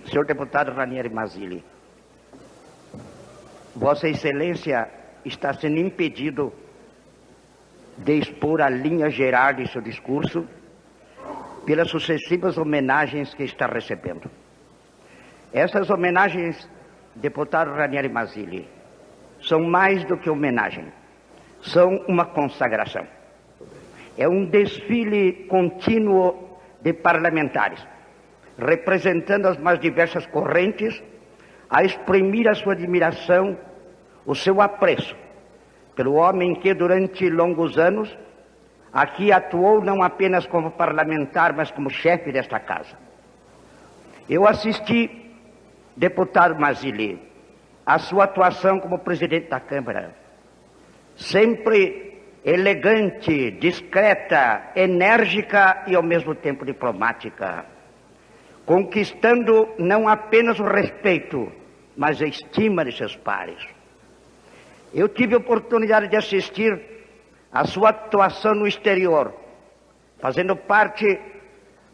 Senhor deputado Ranieri Mazzilli, Vossa Excelência está sendo impedido de expor a linha geral de seu discurso pelas sucessivas homenagens que está recebendo. Essas homenagens, deputado Ranieri Mazzilli, são mais do que homenagem, são uma consagração. É um desfile contínuo de parlamentares, representando as mais diversas correntes, a exprimir a sua admiração, o seu apreço pelo homem que durante longos anos aqui atuou não apenas como parlamentar, mas como chefe desta casa. Eu assisti, deputado Mazzilli, à sua atuação como presidente da Câmara, sempre elegante, discreta, enérgica e ao mesmo tempo diplomática, conquistando não apenas o respeito, mas a estima de seus pares. Eu tive a oportunidade de assistir à sua atuação no exterior, fazendo parte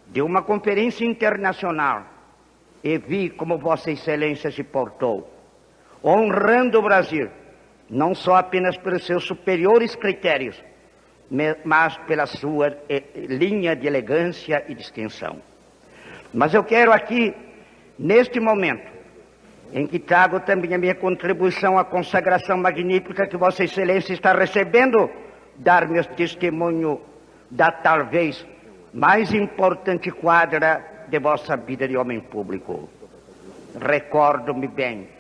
de uma conferência internacional, e vi como Vossa Excelência se portou, honrando o Brasil, não só apenas pelos seus superiores critérios, mas pela sua linha de elegância e distinção. Mas eu quero aqui, neste momento, em que trago também a minha contribuição à consagração magnífica que Vossa Excelência está recebendo, dar meu testemunho da talvez mais importante quadra de vossa vida de homem público. Recordo-me bem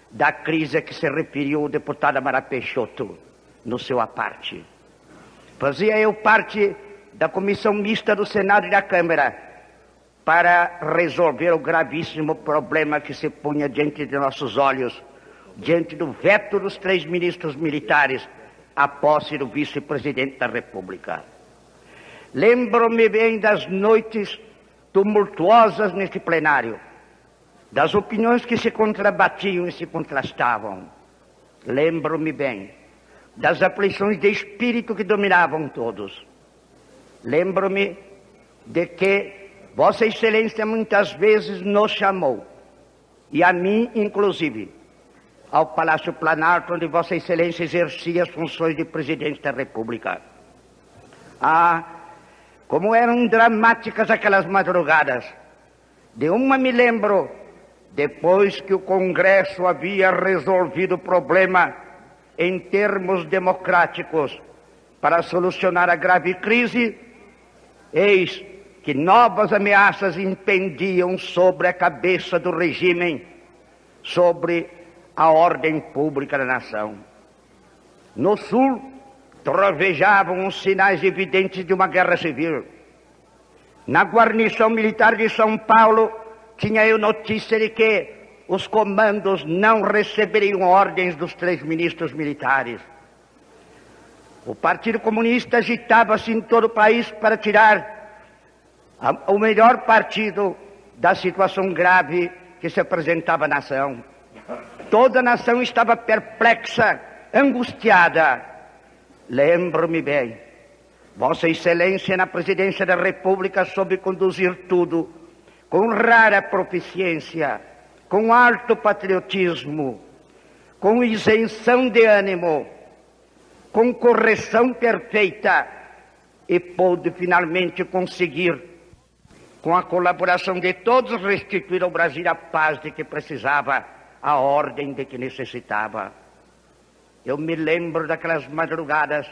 da crise a que se referiu o deputado Amara Peixoto no seu aparte. Fazia eu parte da comissão mista do Senado e da Câmara para resolver o gravíssimo problema que se punha diante de nossos olhos, diante do veto dos 3 ministros militares à posse do vice-presidente da República. Lembro-me bem das noites tumultuosas neste plenário, das opiniões que se contrabatiam e se contrastavam. Lembro-me bem das aflições de espírito que dominavam todos. Lembro-me de que Vossa Excelência muitas vezes nos chamou, e a mim inclusive, ao Palácio Planalto, onde Vossa Excelência exercia as funções de presidente da República. Ah, como eram dramáticas aquelas madrugadas! De uma me lembro, depois que o Congresso havia resolvido o problema em termos democráticos para solucionar a grave crise, eis que novas ameaças impendiam sobre a cabeça do regime, sobre a ordem pública da nação. No sul, trovejavam os sinais evidentes de uma guerra civil. Na guarnição militar de São Paulo, tinha eu notícia de que os comandos não receberiam ordens dos 3 ministros militares. O Partido Comunista agitava-se em todo o país para tirar o melhor partido da situação grave que se apresentava à nação. Toda a nação estava perplexa, angustiada. Lembro-me bem, Vossa Excelência na presidência da República soube conduzir tudo com rara proficiência, com alto patriotismo, com isenção de ânimo, com correção perfeita, e pôde finalmente conseguir, com a colaboração de todos, restituir ao Brasil a paz de que precisava, a ordem de que necessitava. Eu me lembro daquelas madrugadas.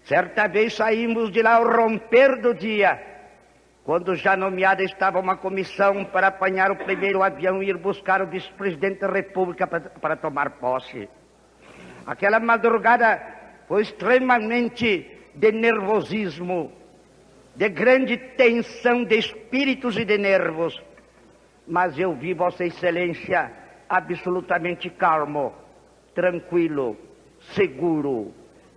Certa vez saímos de lá ao romper do dia, quando já nomeada estava uma comissão para apanhar o primeiro avião e ir buscar o vice-presidente da República para tomar posse. Aquela madrugada foi extremamente de nervosismo, de grande tensão de espíritos e de nervos, mas eu vi Vossa Excelência absolutamente calmo, tranquilo, seguro,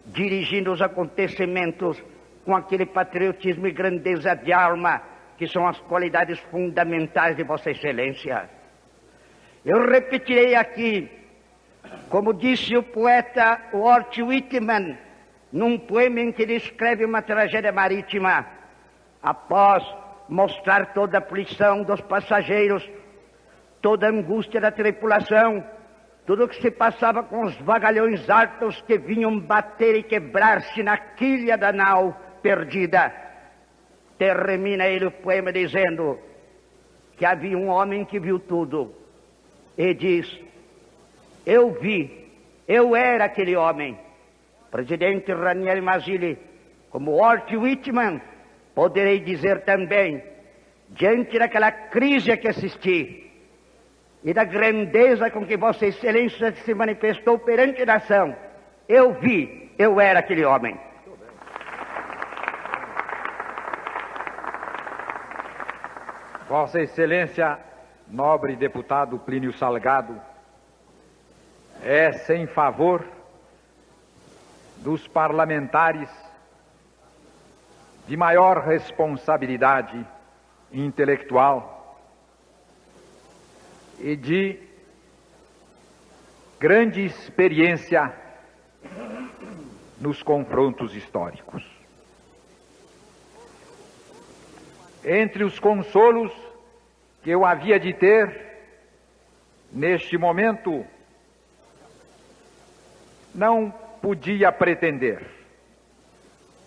dirigindo os acontecimentos com aquele patriotismo e grandeza de alma que são as qualidades fundamentais de Vossa Excelência. Eu repetirei aqui, como disse o poeta Walt Whitman, num poema em que descreve uma tragédia marítima: após mostrar toda a aflição dos passageiros, toda a angústia da tripulação, tudo o que se passava com os vagalhões altos que vinham bater e quebrar-se na quilha da nau perdida. Termina ele o poema dizendo que havia um homem que viu tudo e diz: eu vi, eu era aquele homem. Presidente Ranieri Mazzilli, como Walt Whitman, poderei dizer também, diante daquela crise a que assisti e da grandeza com que Vossa Excelência se manifestou perante a nação, eu vi, eu era aquele homem. Vossa Excelência, nobre deputado Plínio Salgado, é sem favor dos parlamentares de maior responsabilidade intelectual e de grande experiência nos confrontos históricos. Entre os consolos que eu havia de ter neste momento, não podia pretender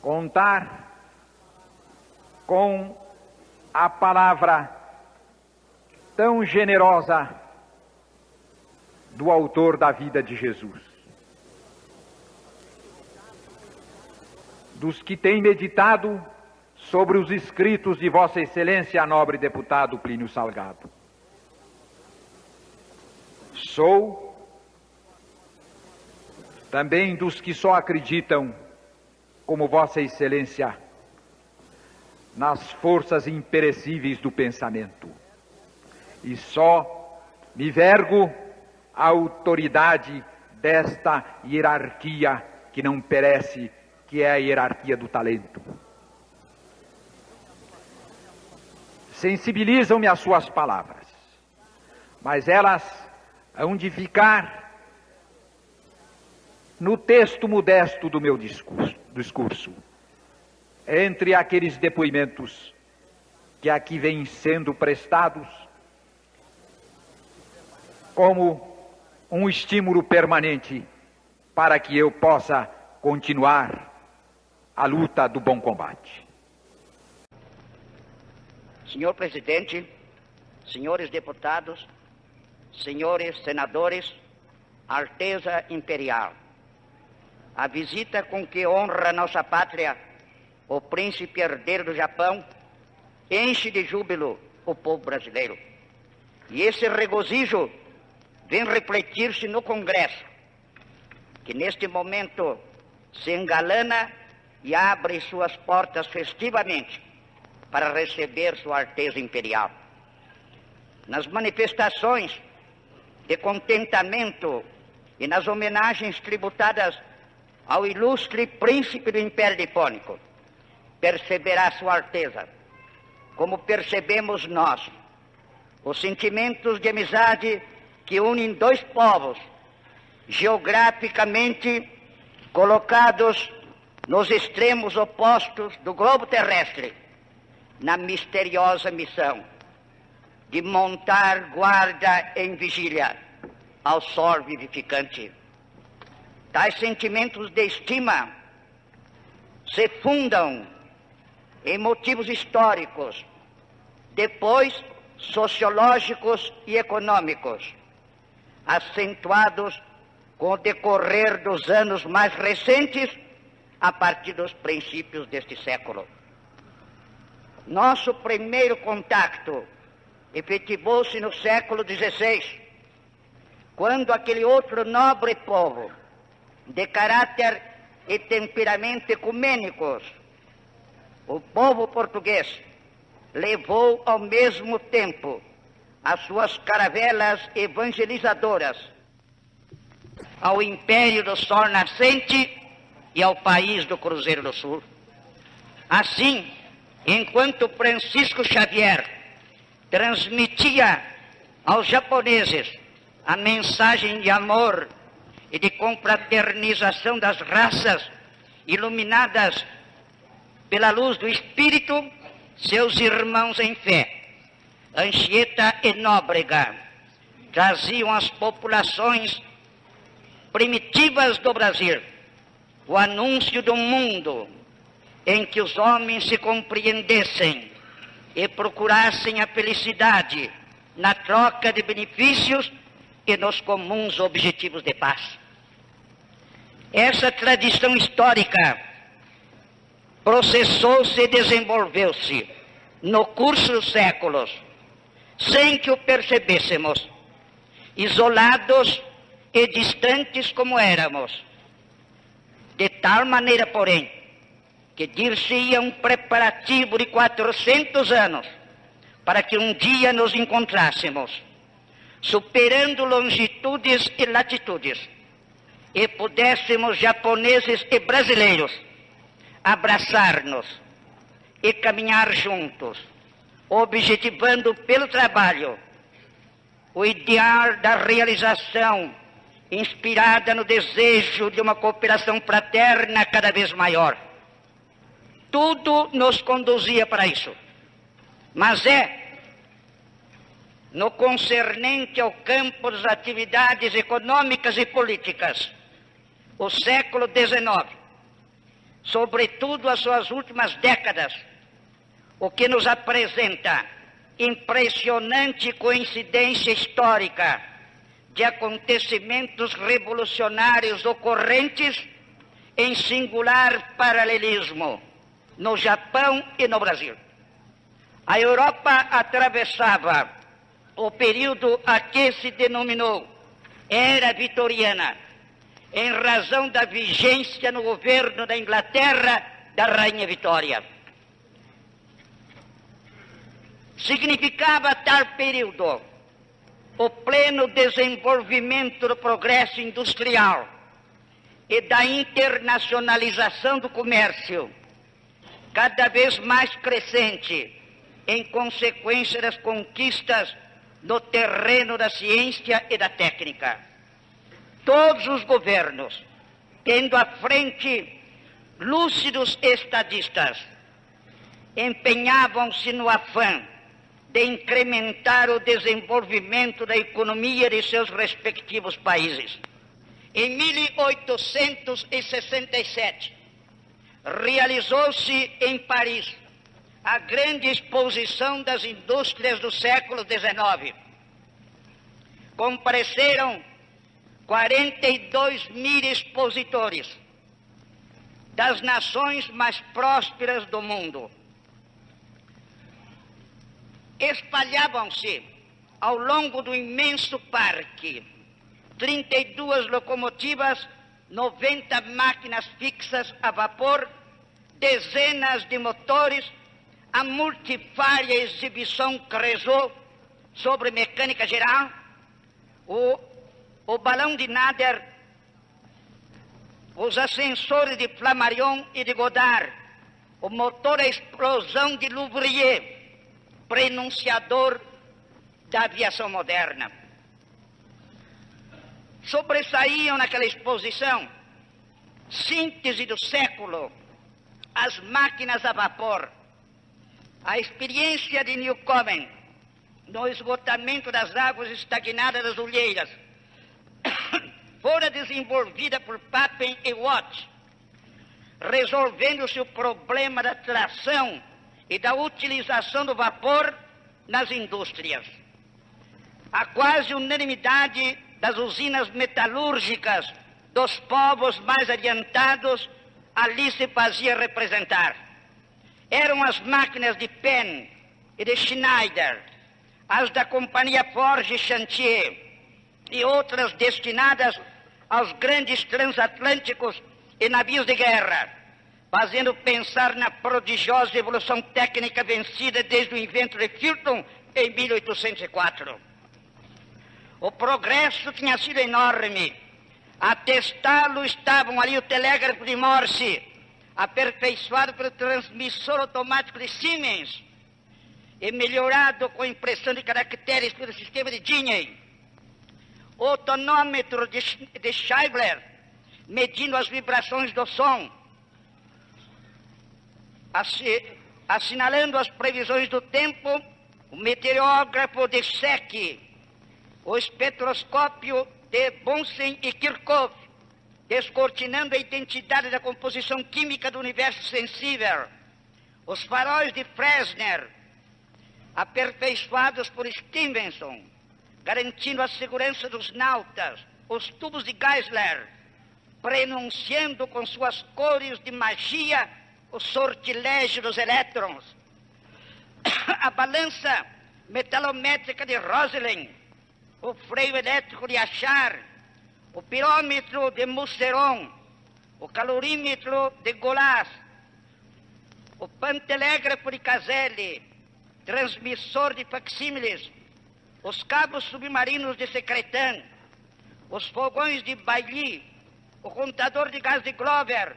contar com a palavra tão generosa do autor da vida de Jesus, dos que têm meditado sobre os escritos de Vossa Excelência, nobre deputado Plínio Salgado. Sou também dos que só acreditam, como Vossa Excelência, nas forças imperecíveis do pensamento. E só me vergo à autoridade desta hierarquia que não perece, que é a hierarquia do talento. Sensibilizam-me as suas palavras, mas elas hão de ficar no texto modesto do meu discurso, entre aqueles depoimentos que aqui vêm sendo prestados como um estímulo permanente para que eu possa continuar a luta do bom combate. Senhor Presidente, senhores deputados, senhores senadores, Alteza Imperial, a visita com que honra nossa pátria o príncipe herdeiro do Japão enche de júbilo o povo brasileiro. E esse regozijo vem refletir-se no Congresso, que neste momento se engalana e abre suas portas festivamente para receber Sua Alteza Imperial. Nas manifestações de contentamento e nas homenagens tributadas ao ilustre príncipe do Império Nipônico, perceberá Sua Alteza, como percebemos nós, os sentimentos de amizade que unem dois povos, geograficamente colocados nos extremos opostos do globo terrestre, na misteriosa missão de montar guarda em vigília ao sol vivificante. Tais sentimentos de estima se fundam em motivos históricos, depois sociológicos e econômicos, acentuados com o decorrer dos anos mais recentes, a partir dos princípios deste século. Nosso primeiro contato efetivou-se no século XVI, quando aquele outro nobre povo, de caráter e temperamento ecumênicos, o povo português, levou ao mesmo tempo as suas caravelas evangelizadoras ao Império do Sol Nascente e ao país do Cruzeiro do Sul. Assim, enquanto Francisco Xavier transmitia aos japoneses a mensagem de amor e de confraternização das raças iluminadas pela luz do Espírito, seus irmãos em fé, Anchieta e Nóbrega, traziam às populações primitivas do Brasil o anúncio do mundo em que os homens se compreendessem e procurassem a felicidade na troca de benefícios e nos comuns objetivos de paz. Essa tradição histórica processou-se e desenvolveu-se no curso dos séculos, sem que o percebêssemos, isolados e distantes como éramos, de tal maneira, porém, que dir-se-ia um preparativo de 400 anos para que um dia nos encontrássemos, superando longitudes e latitudes, e pudéssemos, japoneses e brasileiros, abraçar-nos e caminhar juntos, objetivando pelo trabalho o ideal da realização inspirada no desejo de uma cooperação fraterna cada vez maior. Tudo nos conduzia para isso. Mas no concernente ao campo das atividades econômicas e políticas, o século XIX, sobretudo as suas últimas décadas, o que nos apresenta impressionante coincidência histórica de acontecimentos revolucionários ocorrentes em singular paralelismo no Japão e no Brasil. A Europa atravessava o período a que se denominou Era Vitoriana, em razão da vigência no governo da Inglaterra da Rainha Vitória. Significava tal período o pleno desenvolvimento do progresso industrial e da internacionalização do comércio, cada vez mais crescente em consequência das conquistas no terreno da ciência e da técnica. Todos os governos, tendo à frente lúcidos estadistas, empenhavam-se no afã de incrementar o desenvolvimento da economia de seus respectivos países. Em 1867, realizou-se em Paris a grande exposição das indústrias do século XIX. Compareceram 42 mil expositores das nações mais prósperas do mundo. Espalhavam-se ao longo do imenso parque 32 locomotivas, 90 máquinas fixas a vapor, dezenas de motores, a multifária exibição Creusot sobre mecânica geral, o balão de Nader, os ascensores de Flammarion e de Godard, o motor a explosão de Louvrier, prenunciador da aviação moderna. Sobressaíam naquela exposição, síntese do século, as máquinas a vapor, a experiência de Newcomen no esgotamento das águas estagnadas das olheiras fora desenvolvida por Papen e Watt, resolvendo-se o problema da tração e da utilização do vapor nas indústrias. A quase unanimidade das usinas metalúrgicas dos povos mais adiantados ali se fazia representar. Eram as máquinas de Penn e de Schneider, as da companhia Forge Chantier e outras destinadas aos grandes transatlânticos e navios de guerra, fazendo pensar na prodigiosa evolução técnica vencida desde o invento de Fulton em 1804. O progresso tinha sido enorme. A testá-lo estavam ali o telégrafo de Morse, aperfeiçoado pelo transmissor automático de Siemens e melhorado com impressão de caracteres pelo sistema de Gini. O tonômetro de Scheibler, medindo as vibrações do som. assinalando as previsões do tempo, o meteorógrafo de Secchi, o espectroscópio de Bunsen e Kirchhoff, descortinando a identidade da composição química do universo sensível, os faróis de Fresnel, aperfeiçoados por Stevenson, garantindo a segurança dos nautas, os tubos de Geissler, prenunciando com suas cores de magia o sortilégio dos elétrons, a balança metalométrica de Rosslin, o freio elétrico de Achard, o pirômetro de Musseron, o calorímetro de Golas, o pantelégrafo de Caselli, transmissor de facsímiles, os cabos submarinos de Secretan, os fogões de Bailly, o contador de gás de Glover,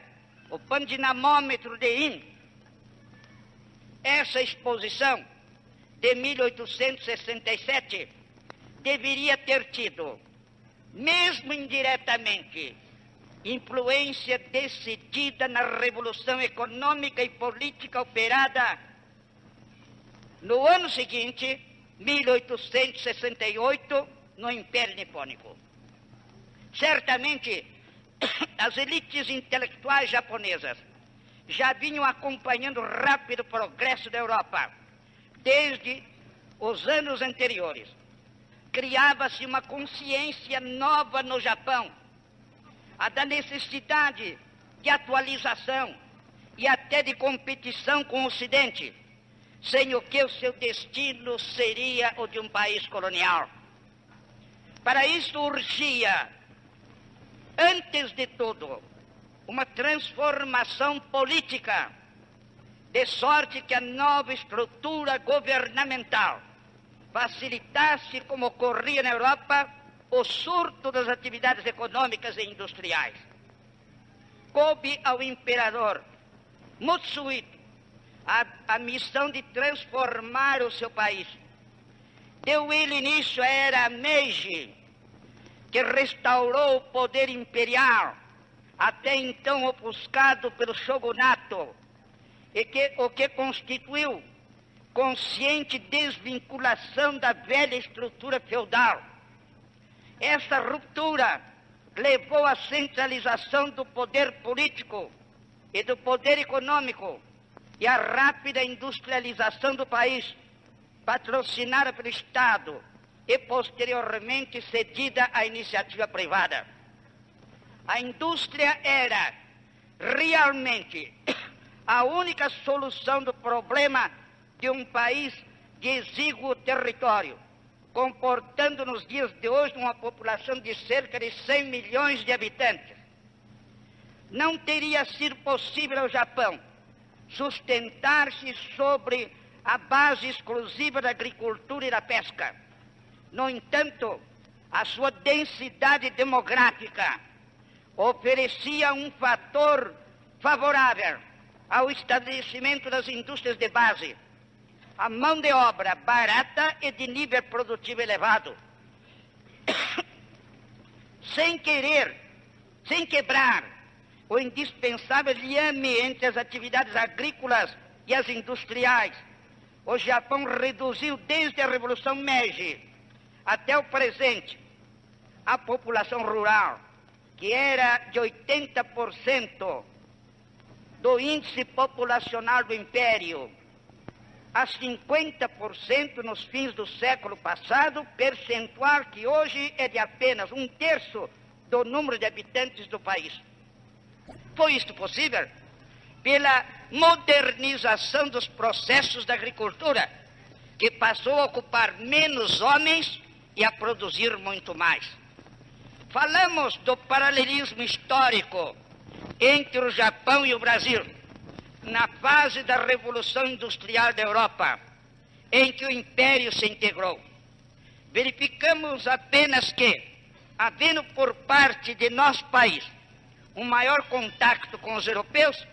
o pandinamômetro de Inn. Essa exposição de 1867 deveria ter tido, mesmo indiretamente, influência decidida na revolução econômica e política operada no ano seguinte, 1868, no Império Nipônico. Certamente, as elites intelectuais japonesas já vinham acompanhando o rápido progresso da Europa desde os anos anteriores. Criava-se uma consciência nova no Japão, a da necessidade de atualização e até de competição com o Ocidente, sem o que o seu destino seria o de um país colonial. Para isso urgia, antes de tudo, uma transformação política, de sorte que a nova estrutura governamental facilitasse, como ocorria na Europa, o surto das atividades econômicas e industriais. Coube ao imperador Mutsuhito a missão de transformar o seu país. Deu ele início à era Meiji, que restaurou o poder imperial, até então ofuscado pelo shogunato, o que constituiu consciente desvinculação da velha estrutura feudal. Essa ruptura levou à centralização do poder político e do poder econômico e à rápida industrialização do país, patrocinada pelo Estado e posteriormente cedida à iniciativa privada. A indústria era realmente a única solução do problema de um país de exíguo território, comportando nos dias de hoje uma população de cerca de 100 milhões de habitantes. Não teria sido possível ao Japão sustentar-se sobre a base exclusiva da agricultura e da pesca. No entanto, a sua densidade demográfica oferecia um fator favorável ao estabelecimento das indústrias de base, a mão de obra barata e de nível produtivo elevado, sem quebrar o indispensável liame entre as atividades agrícolas e as industriais. O Japão reduziu desde a Revolução Meiji até o presente a população rural, que era de 80% do índice populacional do Império, a 50% nos fins do século passado, percentual que hoje é de apenas 1/3 do número de habitantes do país. Foi isto possível pela modernização dos processos da agricultura, que passou a ocupar menos homens e a produzir muito mais. Falamos do paralelismo histórico entre o Japão e o Brasil, na fase da Revolução Industrial da Europa, em que o Império se integrou. Verificamos apenas que, havendo por parte de nosso país um maior contato com os europeus,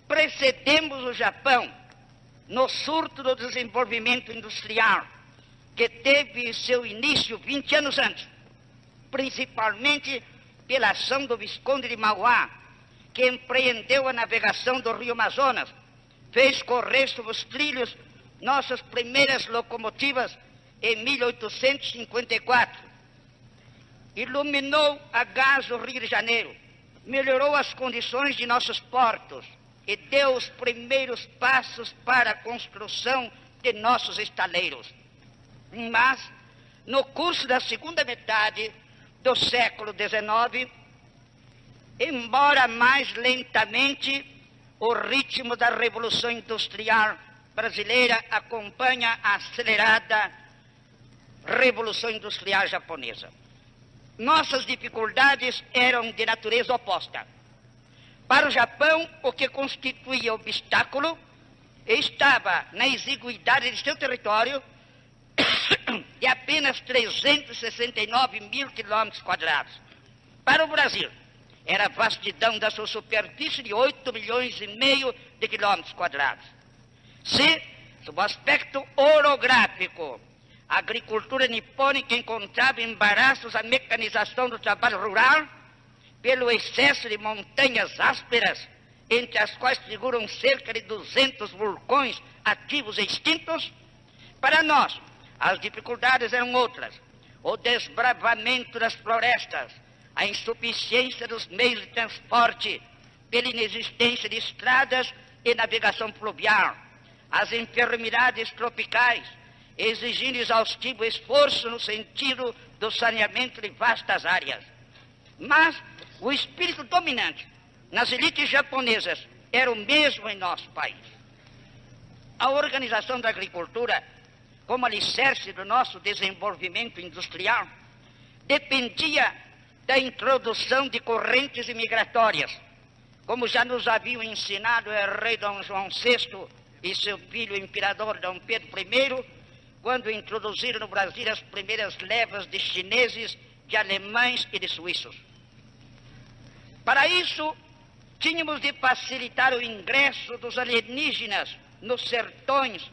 precedemos o Japão no surto do desenvolvimento industrial, que teve seu início 20 anos antes, principalmente pela ação do Visconde de Mauá, que empreendeu a navegação do Rio Amazonas, fez correr sobre os trilhos nossas primeiras locomotivas em 1854. Iluminou a gás o Rio de Janeiro, melhorou as condições de nossos portos e deu os primeiros passos para a construção de nossos estaleiros. Mas, no curso da segunda metade do século XIX, embora mais lentamente, o ritmo da Revolução Industrial brasileira acompanha a acelerada Revolução Industrial japonesa. Nossas dificuldades eram de natureza oposta. Para o Japão, o que constituía obstáculo estava na exiguidade de seu território de apenas 369 mil quilômetros quadrados. Para o Brasil, era a vastidão da sua superfície de 8 milhões e meio de quilômetros quadrados. Se, sob o aspecto orográfico, a agricultura nipônica encontrava embaraços à mecanização do trabalho rural, pelo excesso de montanhas ásperas, entre as quais figuram cerca de 200 vulcões ativos e extintos, para nós, as dificuldades eram outras: o desbravamento das florestas, a insuficiência dos meios de transporte, pela inexistência de estradas e navegação fluvial, as enfermidades tropicais, exigindo exaustivo esforço no sentido do saneamento de vastas áreas. Mas o espírito dominante nas elites japonesas era o mesmo em nosso país. A organização da agricultura, como alicerce do nosso desenvolvimento industrial, dependia da introdução de correntes imigratórias, como já nos haviam ensinado o rei Dom João VI e seu filho o imperador Dom Pedro I, quando introduziram no Brasil as primeiras levas de chineses, de alemães e de suíços. Para isso, tínhamos de facilitar o ingresso dos alienígenas nos sertões,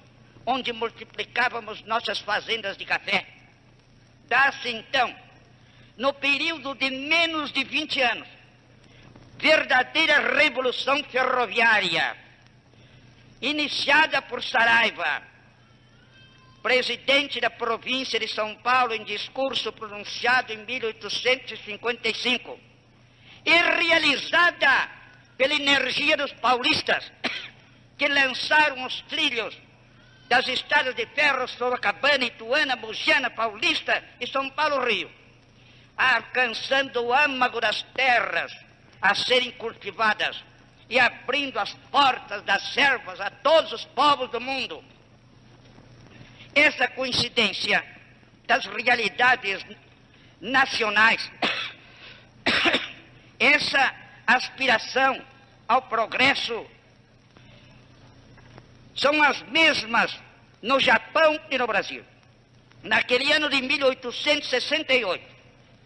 onde multiplicávamos nossas fazendas de café. Dá-se, então, no período de menos de 20 anos, verdadeira revolução ferroviária, iniciada por Saraiva, presidente da província de São Paulo, em discurso pronunciado em 1855, e realizada pela energia dos paulistas, que lançaram os trilhos das estradas de ferro Sorocabana, Ituana, Mogiana, Paulista e São Paulo-Rio, alcançando o âmago das terras a serem cultivadas e abrindo as portas das servas a todos os povos do mundo. Essa coincidência das realidades nacionais, essa aspiração ao progresso, são as mesmas no Japão e no Brasil. Naquele ano de 1868,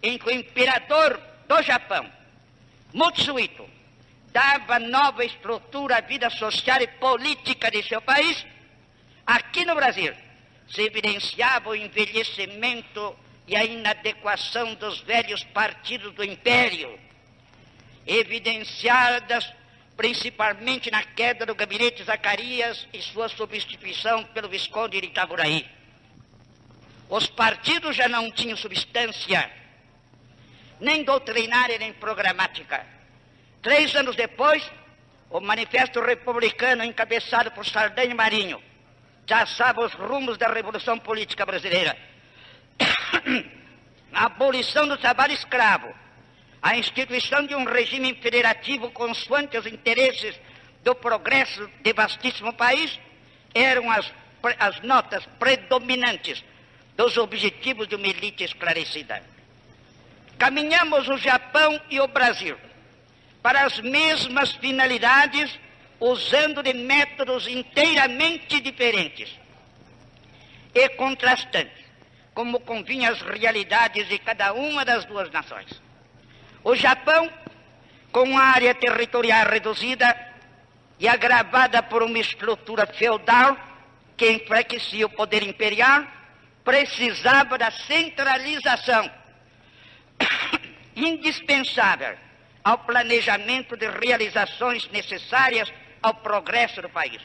em que o imperador do Japão, Mutsuhito, dava nova estrutura à vida social e política de seu país, aqui no Brasil se evidenciava o envelhecimento e a inadequação dos velhos partidos do Império, evidenciadas principalmente na queda do gabinete Zacarias e sua substituição pelo Visconde de Itaboraí. Os partidos já não tinham substância, nem doutrinária, nem programática. 3 anos depois, o Manifesto Republicano, encabeçado por Saldanha e Marinho, traçava os rumos da Revolução Política Brasileira. A abolição do trabalho escravo, a instituição de um regime federativo consoante os interesses do progresso de vastíssimo país, eram as notas predominantes dos objetivos de uma elite esclarecida. Caminhamos o Japão e o Brasil para as mesmas finalidades, usando de métodos inteiramente diferentes e contrastantes, como convinha às realidades de cada uma das duas nações. O Japão, com área territorial reduzida e agravada por uma estrutura feudal que enfraquecia o poder imperial, precisava da centralização indispensável ao planejamento de realizações necessárias ao progresso do país.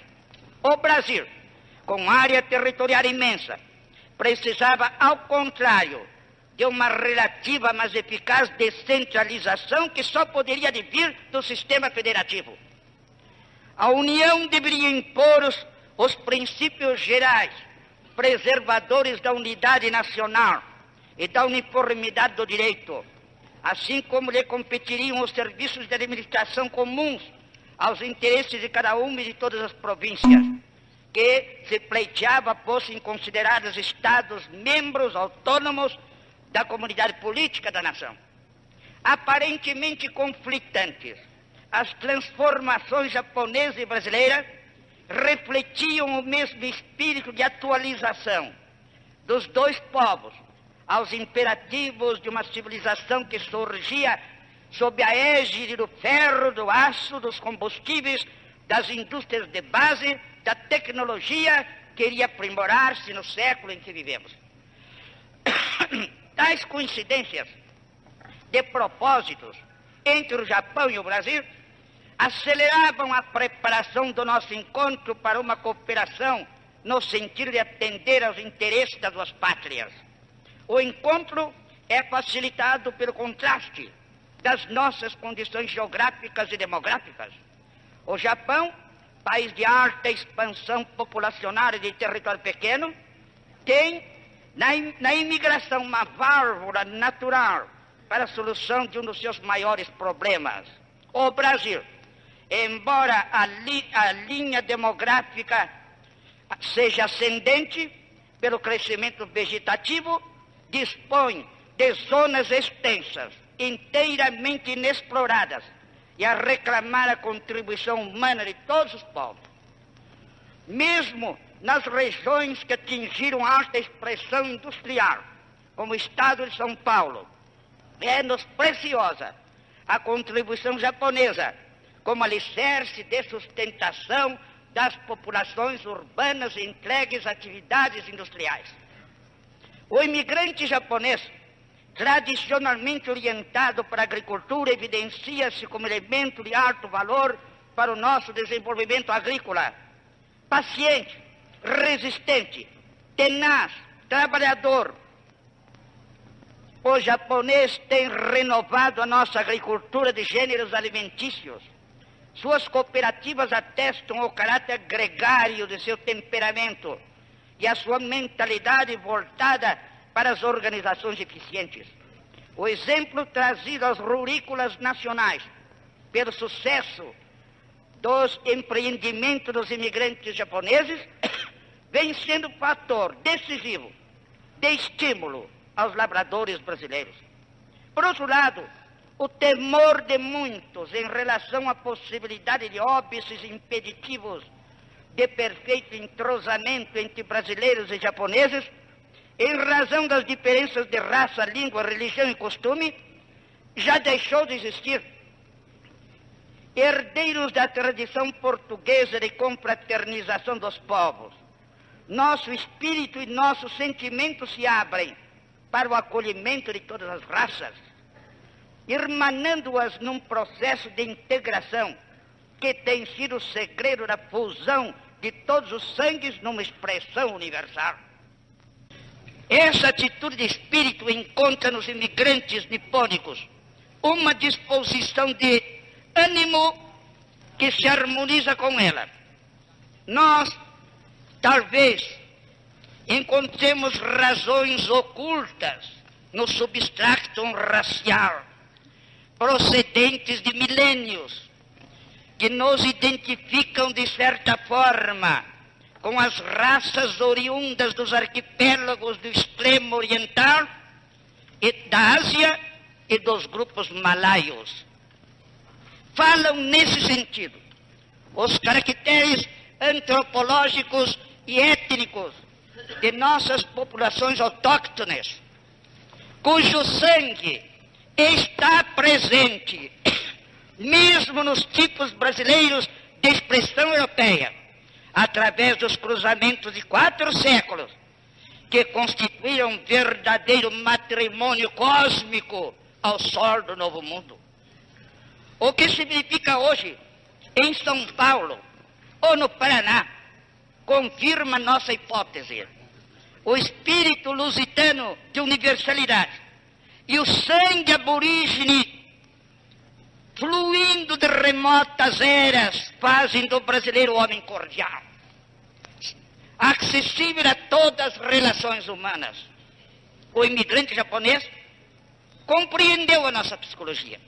O Brasil, com área territorial imensa, precisava, ao contrário, de uma relativa, mas eficaz descentralização que só poderia vir do sistema federativo. A União deveria impor os princípios gerais, preservadores da unidade nacional e da uniformidade do direito, assim como lhe competiriam os serviços de administração comuns aos interesses de cada uma e de todas as províncias, que se pleiteava fossem considerados Estados membros autônomos da comunidade política da nação. Aparentemente conflitantes, as transformações japonesa e brasileira refletiam o mesmo espírito de atualização dos dois povos aos imperativos de uma civilização que surgia sob a égide do ferro, do aço, dos combustíveis, das indústrias de base, da tecnologia que iria aprimorar-se no século em que vivemos. Tais coincidências de propósitos entre o Japão e o Brasil aceleravam a preparação do nosso encontro para uma cooperação no sentido de atender aos interesses das duas pátrias. O encontro é facilitado pelo contraste das nossas condições geográficas e demográficas. O Japão, país de alta expansão populacional e de território pequeno, tem na imigração uma válvula natural para a solução de um dos seus maiores problemas. O Brasil, embora a linha demográfica seja ascendente pelo crescimento vegetativo, dispõe de zonas extensas, inteiramente inexploradas, e a reclamar a contribuição humana de todos os povos. Mesmo nas regiões que atingiram alta expressão industrial, como o estado de São Paulo, é-nos preciosa a contribuição japonesa como alicerce de sustentação das populações urbanas entregues a atividades industriais. O imigrante japonês, tradicionalmente orientado para a agricultura, evidencia-se como elemento de alto valor para o nosso desenvolvimento agrícola. Paciente, resistente, tenaz, trabalhador. O japonês tem renovado a nossa agricultura de gêneros alimentícios. Suas cooperativas atestam o caráter gregário de seu temperamento e a sua mentalidade voltada para as organizações eficientes. O exemplo trazido aos rurícolas nacionais pelo sucesso dos empreendimentos dos imigrantes japoneses vem sendo fator decisivo de estímulo aos lavradores brasileiros. Por outro lado, o temor de muitos em relação à possibilidade de óbices impeditivos de perfeito entrosamento entre brasileiros e japoneses, em razão das diferenças de raça, língua, religião e costume, já deixou de existir. Herdeiros da tradição portuguesa de confraternização dos povos, nosso espírito e nosso sentimento se abrem para o acolhimento de todas as raças, irmanando-as num processo de integração que tem sido o segredo da fusão de todos os sangues numa expressão universal. Essa atitude de espírito encontra nos imigrantes nipônicos uma disposição de ânimo que se harmoniza com ela. Nós, talvez, encontremos razões ocultas no substratum racial, procedentes de milênios, que nos identificam de certa forma com as raças oriundas dos arquipélagos do extremo oriental e da Ásia e dos grupos malaios. Falam nesse sentido os caracteres antropológicos e étnicos de nossas populações autóctones, cujo sangue está presente mesmo nos tipos brasileiros de expressão europeia, através dos cruzamentos de 4 séculos, que constituíram um verdadeiro matrimônio cósmico ao sol do Novo Mundo. O que significa hoje, em São Paulo ou no Paraná, confirma nossa hipótese. O espírito lusitano de universalidade e o sangue aborígene fluindo de remotas eras fazem do brasileiro homem cordial, acessível a todas as relações humanas. O imigrante japonês compreendeu a nossa psicologia.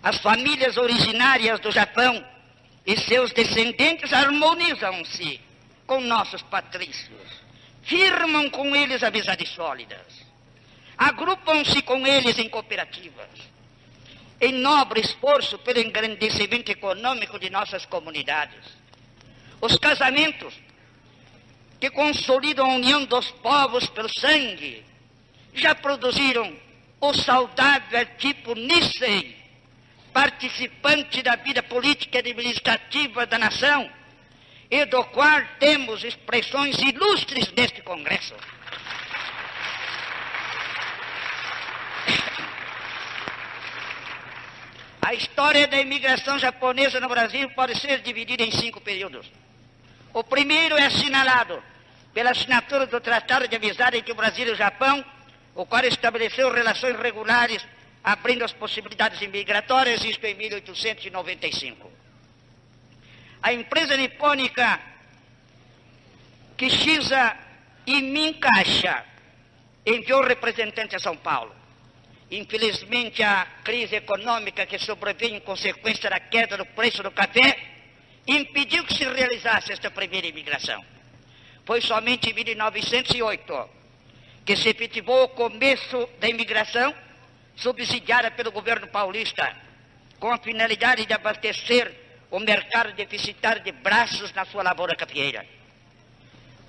As famílias originárias do Japão e seus descendentes harmonizam-se com nossos patrícios, firmam com eles amizades sólidas, agrupam-se com eles em cooperativas, em nobre esforço pelo engrandecimento econômico de nossas comunidades. Os casamentos que consolidam a união dos povos pelo sangue já produziram o saudável tipo Nisei, participante da vida política e administrativa da nação, e do qual temos expressões ilustres neste Congresso. A história da imigração japonesa no Brasil pode ser dividida em 5 períodos. O primeiro é assinalado pela assinatura do Tratado de Amizade entre o Brasil e o Japão, o qual estabeleceu relações regulares, abrindo as possibilidades imigratórias, isto em 1895. A empresa nipônica Kishisa Iminkasha enviou representante a São Paulo. Infelizmente, a crise econômica que sobreveio em consequência da queda do preço do café impediu que se realizasse esta primeira imigração. Foi somente em 1908 que se efetivou o começo da imigração, subsidiada pelo governo paulista, com a finalidade de abastecer o mercado deficitário de braços na sua lavoura cafeeira.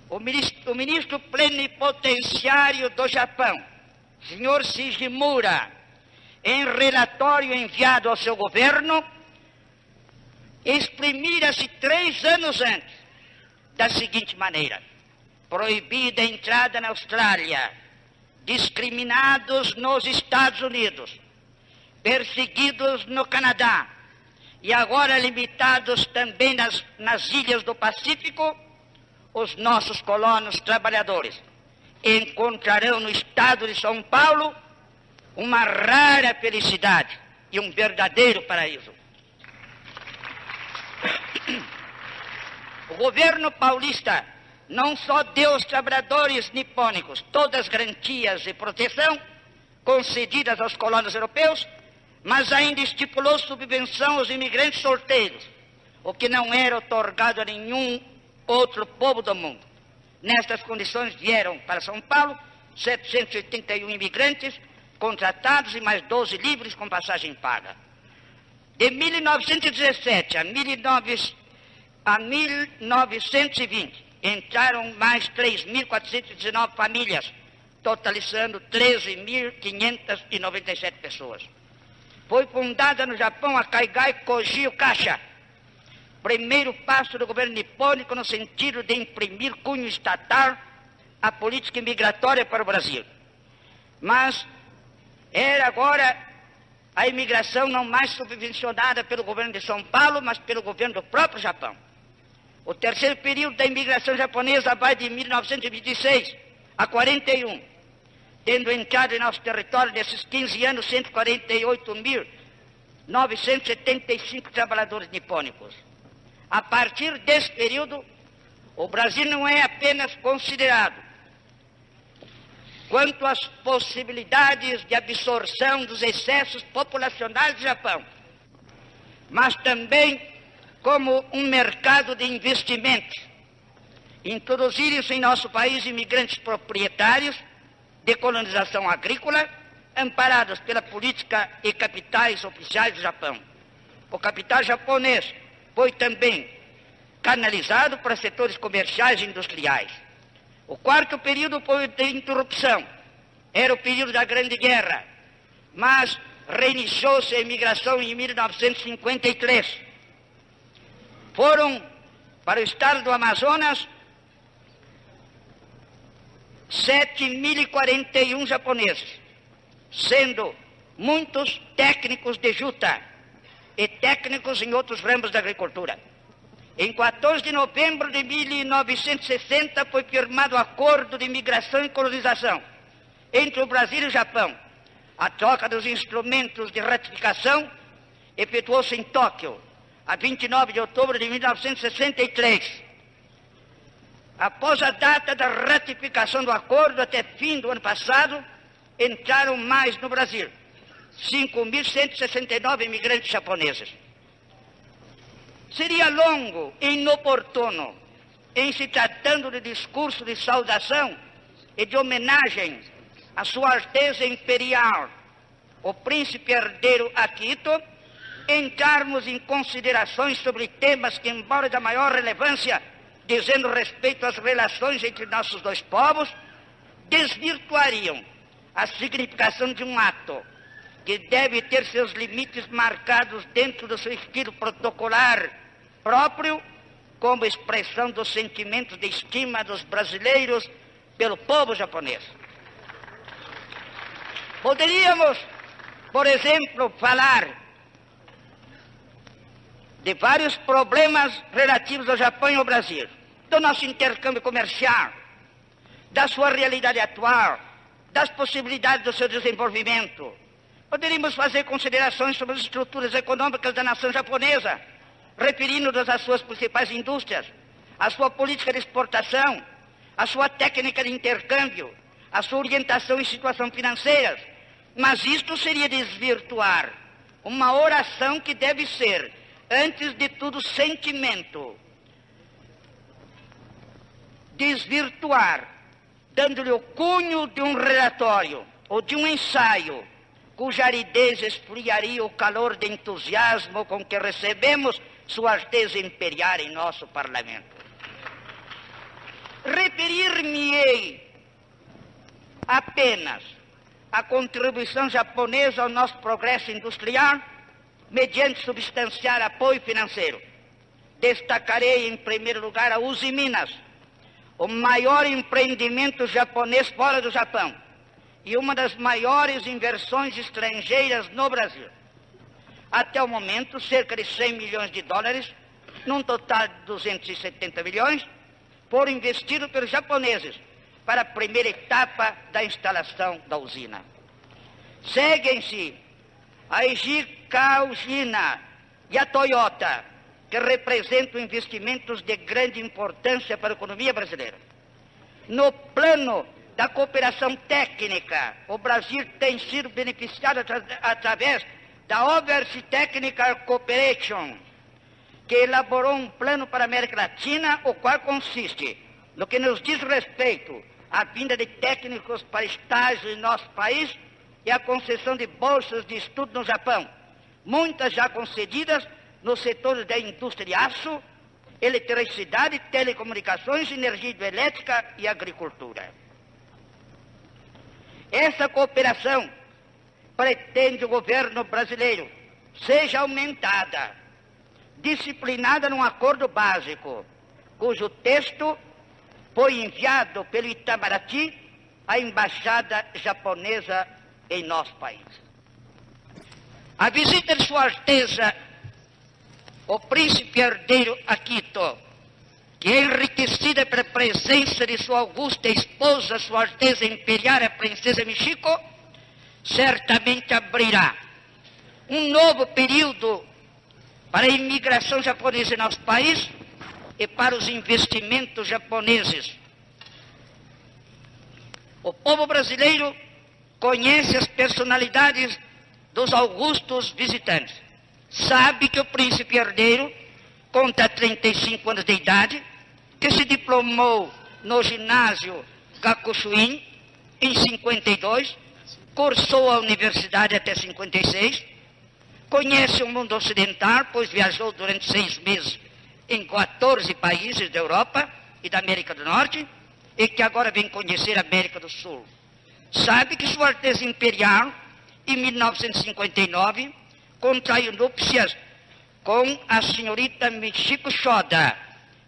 O ministro plenipotenciário do Japão, senhor Shigimura, em relatório enviado ao seu governo, exprimira-se 3 anos antes da seguinte maneira: proibida a entrada na Austrália, discriminados nos Estados Unidos, perseguidos no Canadá e agora limitados também nas ilhas do Pacífico, os nossos colonos trabalhadores encontrarão no estado de São Paulo uma rara felicidade e um verdadeiro paraíso. O governo paulista não só deu aos trabalhadores nipônicos todas as garantias e proteção concedidas aos colonos europeus, mas ainda estipulou subvenção aos imigrantes solteiros, o que não era otorgado a nenhum outro povo do mundo. Nestas condições vieram para São Paulo 781 imigrantes contratados e mais 12 livres com passagem paga. De 1917 a 1920, entraram mais 3.419 famílias, totalizando 13.597 pessoas. Foi fundada no Japão a Kaigai Kogyo Kasha, primeiro passo do governo nipônico no sentido de imprimir cunho estatal à política imigratória para o Brasil. Mas era agora a imigração não mais subvencionada pelo governo de São Paulo, mas pelo governo do próprio Japão. O terceiro período da imigração japonesa vai de 1926 a 41, tendo entrado em nosso território nesses 15 anos 148.975 trabalhadores nipônicos. A partir desse período, o Brasil não é apenas considerado quanto às possibilidades de absorção dos excessos populacionais do Japão, mas também como um mercado de investimentos. Introduziram-se em nosso país imigrantes proprietários de colonização agrícola, amparados pela política e capitais oficiais do Japão. O capital japonês foi também canalizado para setores comerciais e industriais. O quarto período foi de interrupção. Era o período da Grande Guerra, mas reiniciou-se a imigração em 1953. Foram para o estado do Amazonas 7.041 japoneses, sendo muitos técnicos de juta e técnicos em outros ramos da agricultura. Em 14 de novembro de 1960 foi firmado o Acordo de Imigração e Colonização entre o Brasil e o Japão. A troca dos instrumentos de ratificação efetuou-se em Tóquio, a 29 de outubro de 1963. Após a data da ratificação do acordo, até fim do ano passado, entraram mais no Brasil 5.169 imigrantes japoneses. Seria longo e inoportuno, em se tratando de discurso de saudação e de homenagem à Sua Alteza Imperial, o Príncipe Herdeiro Akihito, entrarmos em considerações sobre temas que, embora da maior relevância, dizendo respeito às relações entre nossos dois povos, desvirtuariam a significação de um ato que deve ter seus limites marcados dentro do seu estilo protocolar próprio, como expressão dos sentimentos de estima dos brasileiros pelo povo japonês. Poderíamos, por exemplo, falar de vários problemas relativos ao Japão e ao Brasil, do nosso intercâmbio comercial, da sua realidade atual, das possibilidades do seu desenvolvimento. Poderíamos fazer considerações sobre as estruturas econômicas da nação japonesa, referindo-nos às suas principais indústrias, à sua política de exportação, à sua técnica de intercâmbio, à sua orientação e situação financeiras. Mas isto seria desvirtuar uma oração que deve ser, antes de tudo, sentimento. Desvirtuar, dando-lhe o cunho de um relatório ou de um ensaio, cuja aridez esfriaria o calor de entusiasmo com que recebemos Sua Alteza Imperial em nosso Parlamento. Referir-me-ei apenas à contribuição japonesa ao nosso progresso industrial, mediante substancial apoio financeiro. Destacarei, em primeiro lugar, a Uzi Minas, o maior empreendimento japonês fora do Japão e uma das maiores inversões estrangeiras no Brasil. Até o momento, cerca de 100 milhões de dólares, num total de 270 milhões, foram investidos pelos japoneses para a primeira etapa da instalação da usina. Seguem-se a Eiji Kaujina e a Toyota, que representam investimentos de grande importância para a economia brasileira. No plano da cooperação técnica, o Brasil tem sido beneficiado através da Overseas Technical Cooperation, que elaborou um plano para a América Latina, o qual consiste, no que nos diz respeito à vinda de técnicos para estágio em nosso país e a concessão de bolsas de estudo no Japão, muitas já concedidas nos setores da indústria de aço, eletricidade, telecomunicações, energia hidroelétrica e agricultura. Essa cooperação pretende o governo brasileiro seja aumentada, disciplinada num acordo básico, cujo texto foi enviado pelo Itamaraty à embaixada japonesa em nosso país. A visita de Sua Alteza, o Príncipe Herdeiro Akihito, que é enriquecida pela presença de sua augusta esposa, Sua Alteza Imperial, a Princesa Michiko, certamente abrirá um novo período para a imigração japonesa em nosso país e para os investimentos japoneses. O povo brasileiro conhece as personalidades dos augustos visitantes. Sabe que o príncipe herdeiro conta 35 anos de idade, que se diplomou no ginásio Gakushuin em 52, cursou a universidade até 56, conhece o mundo ocidental, pois viajou durante 6 meses em 14 países da Europa e da América do Norte, e que agora vem conhecer a América do Sul. Sabe que Sua Alteza Imperial, em 1959, contraiu núpcias com a senhorita Michiko Shoda,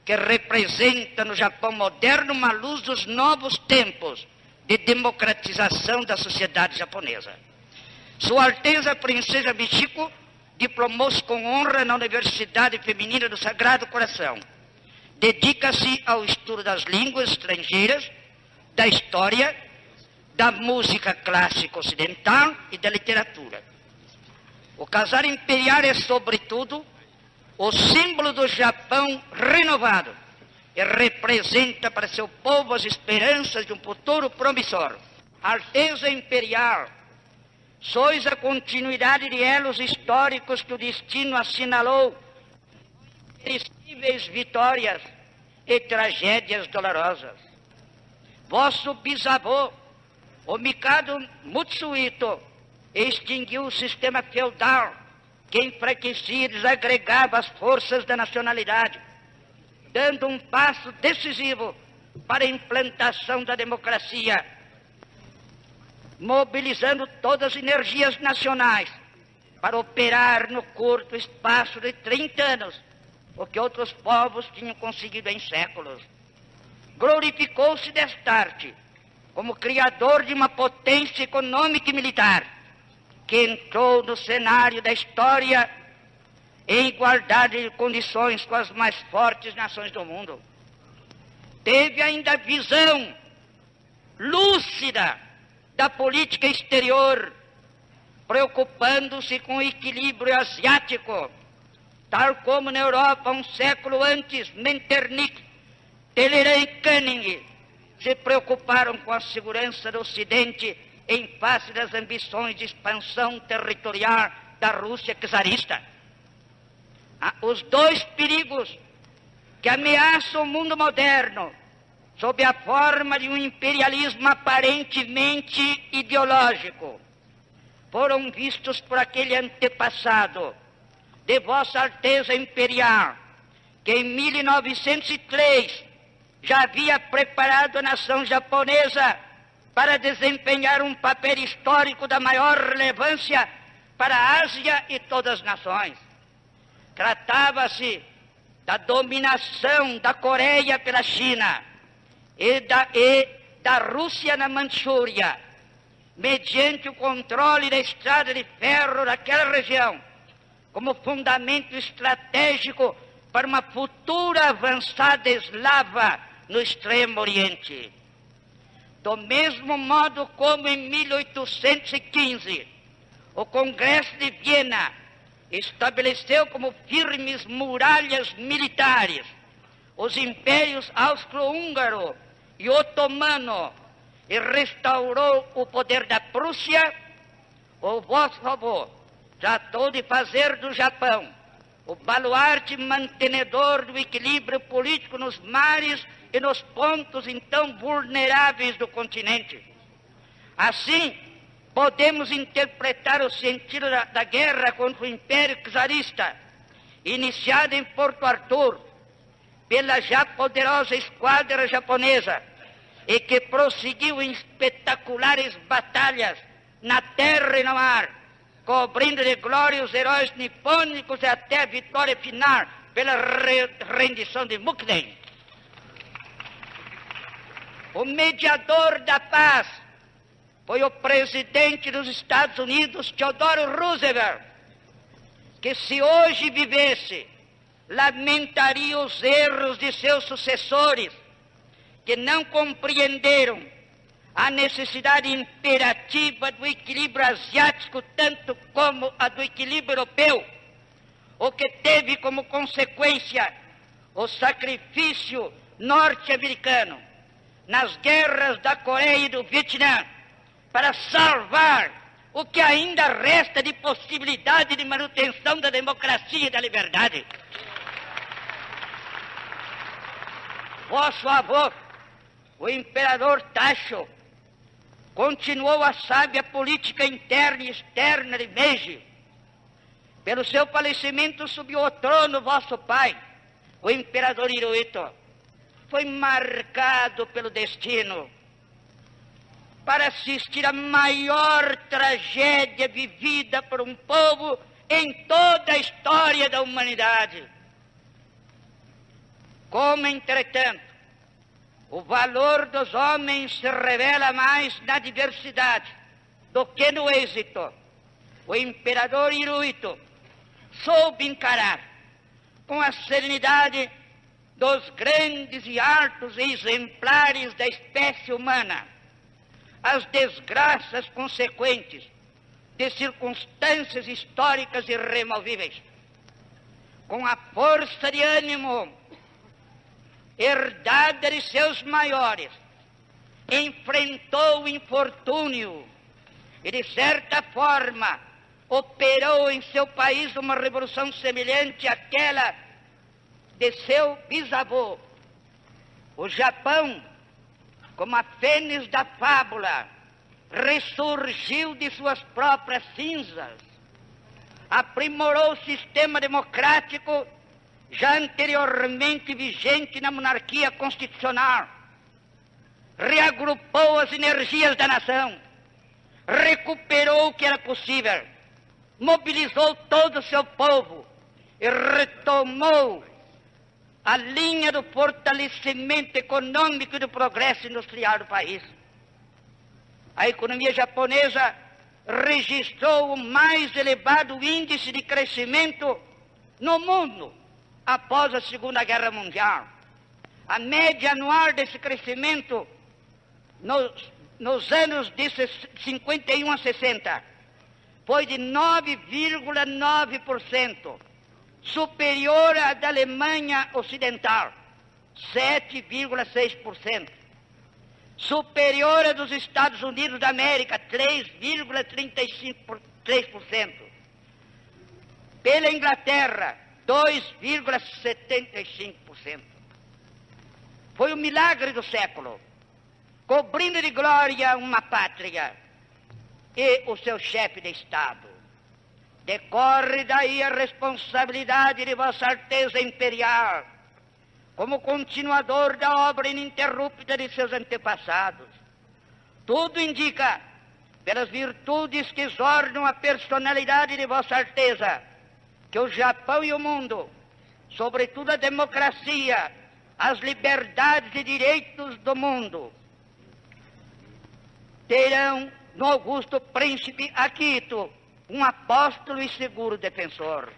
que representa no Japão moderno uma luz dos novos tempos de democratização da sociedade japonesa. Sua Alteza Princesa Michiko diplomou-se com honra na Universidade Feminina do Sagrado Coração. Dedica-se ao estudo das línguas estrangeiras, da história, da música clássica ocidental e da literatura. O casar imperial é, sobretudo, o símbolo do Japão renovado e representa para seu povo as esperanças de um futuro promissor. Alteza Imperial, sois a continuidade de elos históricos que o destino assinalou, irresistíveis vitórias e tragédias dolorosas. Vosso bisavô, o Mikado Mutsuhito, extinguiu o sistema feudal que enfraquecia e desagregava as forças da nacionalidade, dando um passo decisivo para a implantação da democracia, mobilizando todas as energias nacionais para operar no curto espaço de 30 anos o que outros povos tinham conseguido em séculos. Glorificou-se destarte como criador de uma potência econômica e militar que entrou no cenário da história em igualdade de condições com as mais fortes nações do mundo. Teve ainda a visão lúcida da política exterior, preocupando-se com o equilíbrio asiático, tal como na Europa um século antes Metternich, Talleyrand e Canning se preocuparam com a segurança do Ocidente em face das ambições de expansão territorial da Rússia czarista. Os dois perigos que ameaçam o mundo moderno sob a forma de um imperialismo aparentemente ideológico foram vistos por aquele antepassado de Vossa Alteza Imperial, que em 1903 já havia preparado a nação japonesa para desempenhar um papel histórico da maior relevância para a Ásia e todas as nações. Tratava-se da dominação da Coreia pela China e da Rússia na Manchúria, mediante o controle da estrada de ferro daquela região, como fundamento estratégico para uma futura avançada eslava no Extremo Oriente. Do mesmo modo como em 1815, o Congresso de Viena estabeleceu como firmes muralhas militares os impérios austro-húngaro e otomano e restaurou o poder da Prússia, o vosso avô tratou de fazer do Japão o baluarte mantenedor do equilíbrio político nos mares e nos pontos então vulneráveis do continente. Assim, podemos interpretar o sentido da guerra contra o Império Czarista, iniciada em Porto Arthur pela já poderosa esquadra japonesa e que prosseguiu em espetaculares batalhas na terra e no mar, cobrindo de glória os heróis nipônicos até a vitória final pela rendição de Mukden. O mediador da paz foi o presidente dos Estados Unidos, Theodore Roosevelt, que se hoje vivesse, lamentaria os erros de seus sucessores, que não compreenderam a necessidade imperativa do equilíbrio asiático, tanto como a do equilíbrio europeu, o que teve como consequência o sacrifício norte-americano nas guerras da Coreia e do Vietnã, para salvar o que ainda resta de possibilidade de manutenção da democracia e da liberdade. Vosso avô, o imperador Taisho, continuou a sábia política interna e externa de Meiji. Pelo seu falecimento subiu ao trono vosso pai, o imperador Hirohito. Foi marcado pelo destino para assistir à maior tragédia vivida por um povo em toda a história da humanidade. Como, entretanto, o valor dos homens se revela mais na diversidade do que no êxito, o imperador Hirohito soube encarar com a serenidade dos grandes e altos exemplares da espécie humana as desgraças consequentes de circunstâncias históricas irremovíveis. Com a força de ânimo herdada de seus maiores, enfrentou o infortúnio e, de certa forma, operou em seu país uma revolução semelhante àquela de seu bisavô. O Japão, como a fênix da fábula, ressurgiu de suas próprias cinzas, aprimorou o sistema democrático já anteriormente vigente na monarquia constitucional, reagrupou as energias da nação, recuperou o que era possível, mobilizou todo o seu povo e retomou a linha do fortalecimento econômico e do progresso industrial do país. A economia japonesa registrou o mais elevado índice de crescimento no mundo após a Segunda Guerra Mundial. A média anual desse crescimento nos anos de 51 a 60 foi de 9,9%, superior à da Alemanha Ocidental, 7,6%, superior à dos Estados Unidos da América, 3,35%, pela Inglaterra, 2,75%. Foi o milagre do século, cobrindo de glória uma pátria e o seu chefe de Estado. Decorre daí a responsabilidade de Vossa Alteza Imperial, como continuador da obra ininterrupta de seus antepassados. Tudo indica, pelas virtudes que exornam a personalidade de Vossa Alteza, que o Japão e o mundo, sobretudo a democracia, as liberdades e direitos do mundo, terão no augusto príncipe Akito um apóstolo e seguro defensor.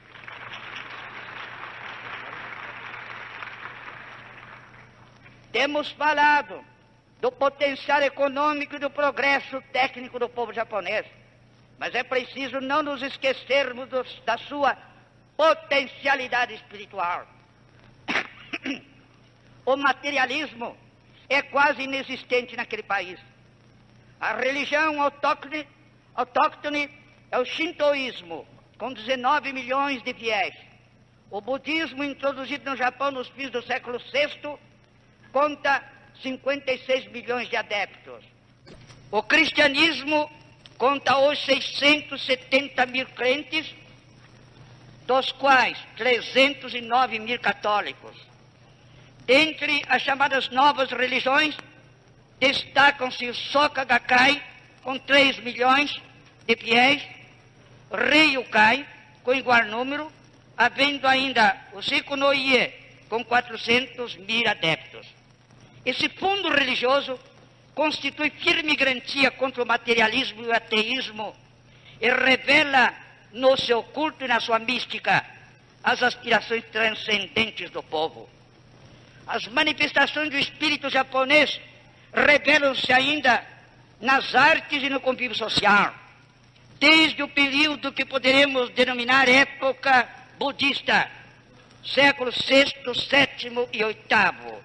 Temos falado do potencial econômico e do progresso técnico do povo japonês, mas é preciso não nos esquecermos da sua potencialidade espiritual. O materialismo é quase inexistente naquele país. A religião autóctone é o shintoísmo, com 19 milhões de fiéis. O budismo, introduzido no Japão nos fins do século VI, conta 56 milhões de adeptos. O cristianismo conta hoje 670 mil crentes, dos quais 309 mil católicos. Dentre as chamadas novas religiões, destacam-se o Soka Gakkai, com 3 milhões de fiéis, Ryukai, com igual número, havendo ainda o Shiku no Ie, com 400 mil adeptos. Esse fundo religioso constitui firme garantia contra o materialismo e o ateísmo e revela no seu culto e na sua mística as aspirações transcendentes do povo. As manifestações do espírito japonês revelam-se ainda nas artes e no convívio social, desde o período que poderemos denominar época budista, séculos VI, VII e VIII,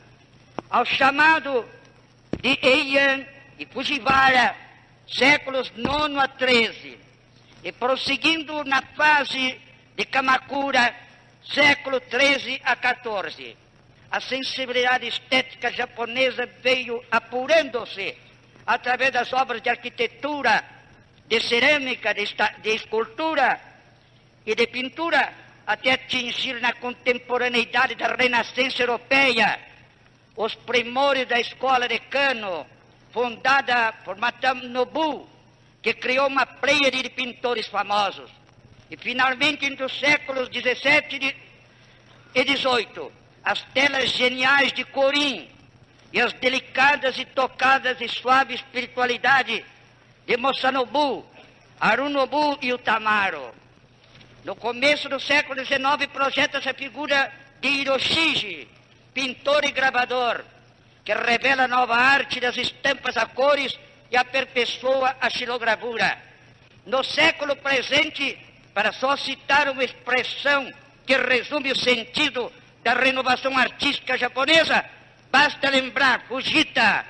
ao chamado de Heian e Fujiwara, séculos IX a XIII, e prosseguindo na fase de Kamakura, século XIII a XIV. A sensibilidade estética japonesa veio apurando-se através das obras de arquitetura, de cerâmica, de escultura e de pintura, até atingir na contemporaneidade da Renascença Europeia os primores da escola de Kano, fundada por Madame Nobu, que criou uma pleiade de pintores famosos. E, finalmente, entre os séculos XVII e XVIII, as telas geniais de Corin e as delicadas e tocadas e suave espiritualidade de Masanobu, Harunobu e Utamaro. No começo do século XIX, projeta-se a figura de Hiroshige, pintor e gravador, que revela a nova arte das estampas a cores e aperfeiçoa a xilogravura. No século presente, para só citar uma expressão que resume o sentido da renovação artística japonesa, basta lembrar Fujita,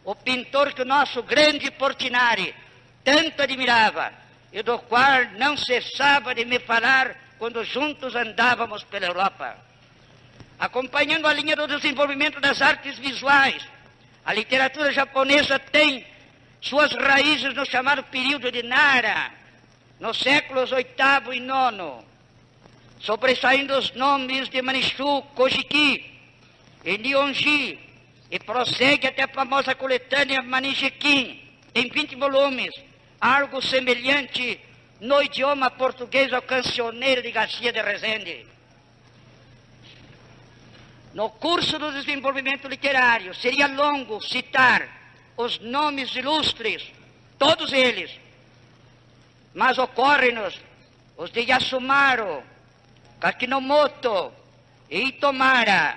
o pintor que o nosso grande Portinari tanto admirava e do qual não cessava de me falar quando juntos andávamos pela Europa. Acompanhando a linha do desenvolvimento das artes visuais, a literatura japonesa tem suas raízes no chamado período de Nara, nos séculos VIII e IX, sobressaindo os nomes de Manishu, Kojiki e Nihonji, e prossegue até a famosa coletânea Manishikin, em 20 volumes, algo semelhante no idioma português ao Cancioneiro de Garcia de Rezende. No curso do desenvolvimento literário, seria longo citar os nomes ilustres, todos eles, mas ocorrem-nos os de Yasumaru, Kakinomoto e Itomara,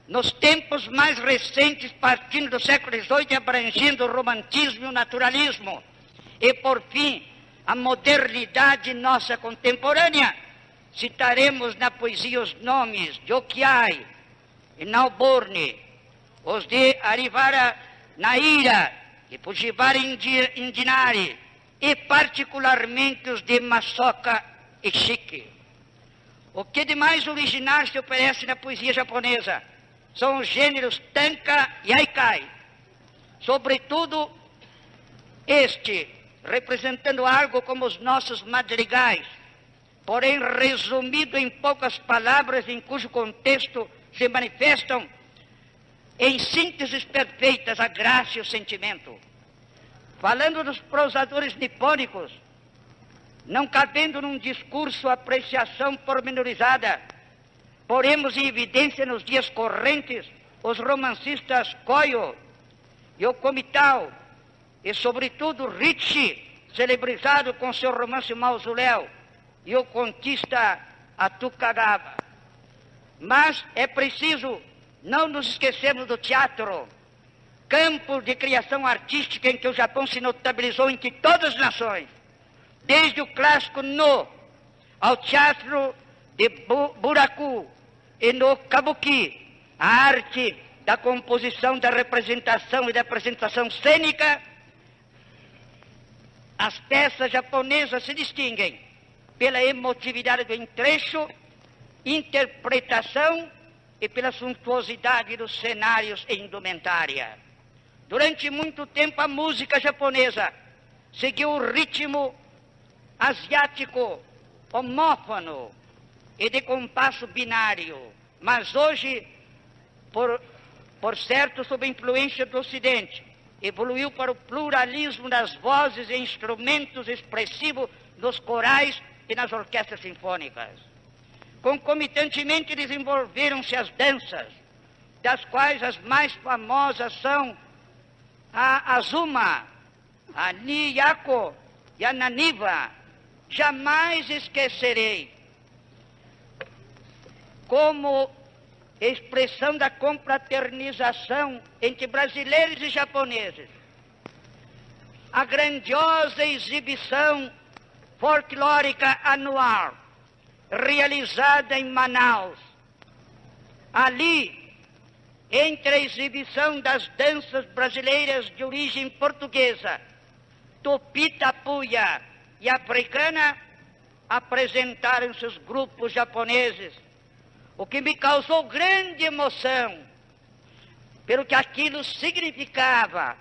nos tempos mais recentes, partindo do século XVIII e abrangendo o romantismo e o naturalismo, e, por fim, a modernidade nossa contemporânea, citaremos na poesia os nomes de Okiai e Nalborne, os de Arivara Naira e Fujiwara Indinari, e particularmente os de Masaoka Ishiki. O que de mais original se oferece na poesia japonesa são os gêneros Tanka e Haikai, sobretudo este, representando algo como os nossos madrigais, porém resumido em poucas palavras em cujo contexto se manifestam em sínteses perfeitas a graça e o sentimento. Falando dos prosadores nipônicos, não cabendo num discurso apreciação pormenorizada, poremos em evidência nos dias correntes os romancistas Koyo, Yokomitao e, sobretudo, Richie, celebrizado com seu romance Mausoléu, e o contista Atukagawa. Mas é preciso não nos esquecermos do teatro, campo de criação artística em que o Japão se notabilizou entre todas as nações, desde o clássico No ao teatro de Buraku e no Kabuki, a arte da composição, da representação e da apresentação cênica. As peças japonesas se distinguem pela emotividade do entrecho, interpretação e pela suntuosidade dos cenários e indumentária. Durante muito tempo a música japonesa seguiu o ritmo asiático, homófono e de compasso binário, mas hoje, por certo, sob a influência do Ocidente, evoluiu para o pluralismo das vozes e instrumentos expressivos nos corais e nas orquestras sinfônicas. Concomitantemente desenvolveram-se as danças, das quais as mais famosas são a Azuma, a Niyako e a Naniva. Jamais esquecerei como expressão da confraternização entre brasileiros e japoneses a grandiosa exibição folclórica anual realizada em Manaus. Ali, entre a exibição das danças brasileiras de origem portuguesa, Tupi-Tapuia e africana, apresentaram-se os grupos japoneses, o que me causou grande emoção, pelo que aquilo significava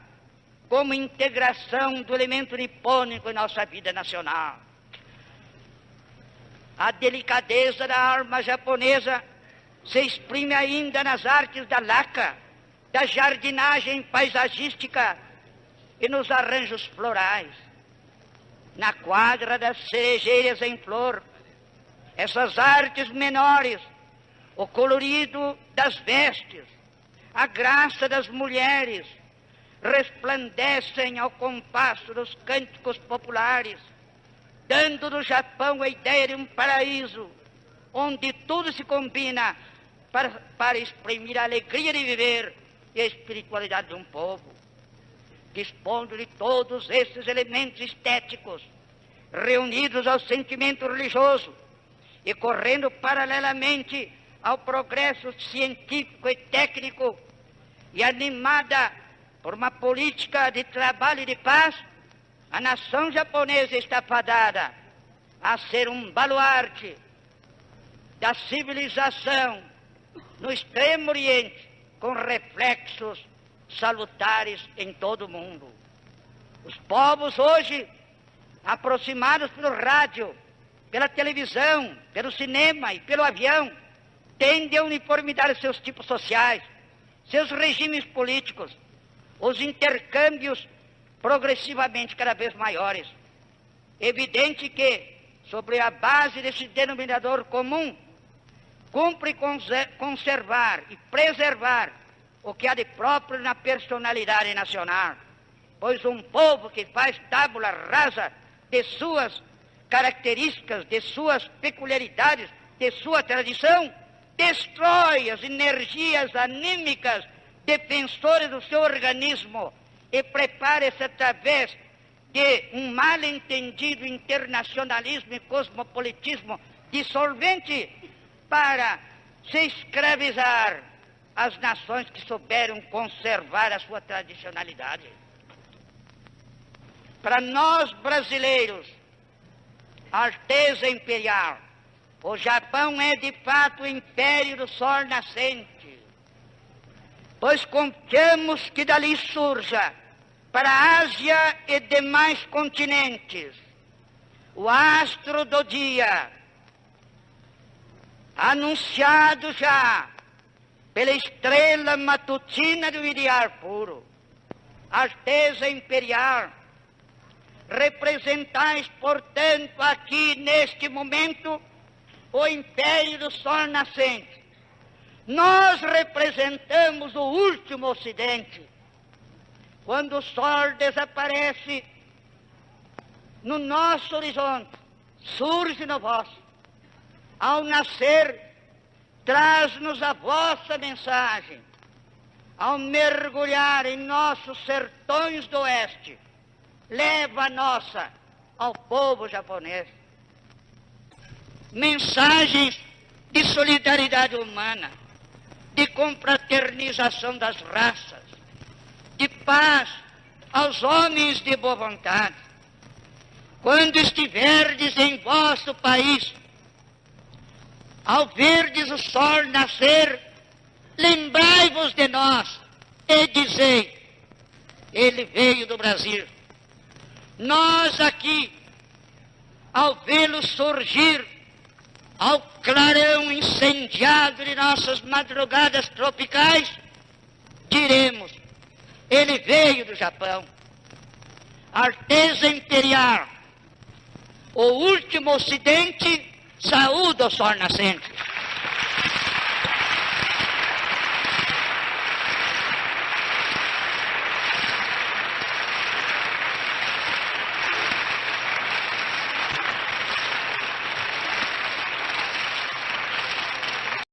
como integração do elemento nipônico em nossa vida nacional. A delicadeza da alma japonesa se exprime ainda nas artes da laka, da jardinagem paisagística e nos arranjos florais. Na quadra das cerejeiras em flor, essas artes menores, o colorido das vestes, a graça das mulheres, resplandecem ao compasso dos cânticos populares, dando no Japão a ideia de um paraíso, onde tudo se combina para exprimir a alegria de viver e a espiritualidade de um povo. Dispondo de todos esses elementos estéticos, reunidos ao sentimento religioso e correndo paralelamente ao progresso científico e técnico, e animada por uma política de trabalho e de paz, a nação japonesa está fadada a ser um baluarte da civilização no Extremo Oriente, com reflexos salutares em todo o mundo. Os povos hoje, aproximados pelo rádio, pela televisão, pelo cinema e pelo avião, tendem a uniformizar seus tipos sociais, seus regimes políticos, os intercâmbios progressivamente cada vez maiores. Evidente que, sobre a base desse denominador comum, cumpre conservar e preservar o que há de próprio na personalidade nacional, pois um povo que faz tábula rasa de suas características, de suas peculiaridades, de sua tradição, destrói as energias anímicas defensoras do seu organismo e prepara-se através de um mal entendido internacionalismo e cosmopolitismo dissolvente para se escravizar as nações que souberam conservar a sua tradicionalidade. Para nós brasileiros, Alteza Imperial, o Japão é de fato o império do sol nascente, pois confiamos que dali surja para a Ásia e demais continentes o astro do dia, anunciado já pela estrela matutina do ideal puro. Alteza Imperial, representais, portanto, aqui neste momento o império do sol nascente. Nós representamos o último ocidente. Quando o sol desaparece no nosso horizonte, surge no vosso. Ao nascer, traz-nos a vossa mensagem. Ao mergulhar em nossos sertões do oeste, leva a nossa ao povo japonês. Mensagens de solidariedade humana, de confraternização das raças, de paz aos homens de boa vontade. Quando estiverdes em vosso país, ao verdes o sol nascer, lembrai-vos de nós e dizei, ele veio do Brasil. Nós aqui, ao vê-lo surgir, ao clarão incendiado de nossas madrugadas tropicais, diremos, ele veio do Japão. Alteza Imperial, o último ocidente, saúda o sol nascente.